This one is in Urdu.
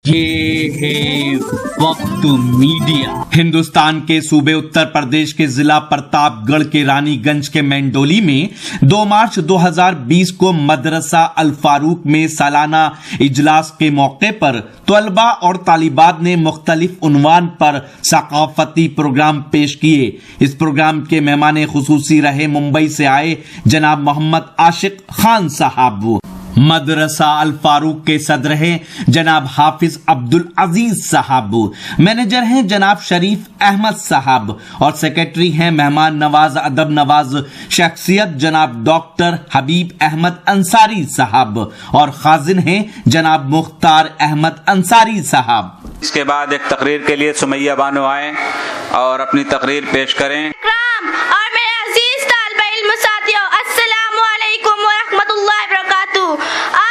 یہ ہے وقت میڈیا۔ ہندوستان کے صوبے اتر پردیش کے ضلع پرتاپ گڑھ کے رانی گنج کے مینڈولی میں 2 مارچ 2020 کو مدرسہ الفاروق میں سالانہ اجلاس کے موقع پر طلباء اور طالبات نے مختلف عنوان پر ثقافتی پروگرام پیش کیے۔ اس پروگرام کے مہمان خصوصی رہے ممبئی سے آئے جناب محمد عاشق خان صاحب۔ مدرسہ الفاروق کے صدر ہیں جناب حافظ عبدالعزیز صاحب، مینیجر ہیں جناب شریف احمد صاحب اور سیکرٹری ہیں مہمان نواز ادب نواز شخصیت جناب ڈاکٹر حبیب احمد انصاری صاحب اور خازن ہیں جناب مختار احمد انصاری صاحب۔ اس کے بعد ایک تقریر کے لیے سمیہ بانو آئیں اور اپنی تقریر پیش کریں۔ اور میرے عزیز طالب علم ساتھیوں، السلام علیکم ورحمۃ اللہ وبرکاتہ۔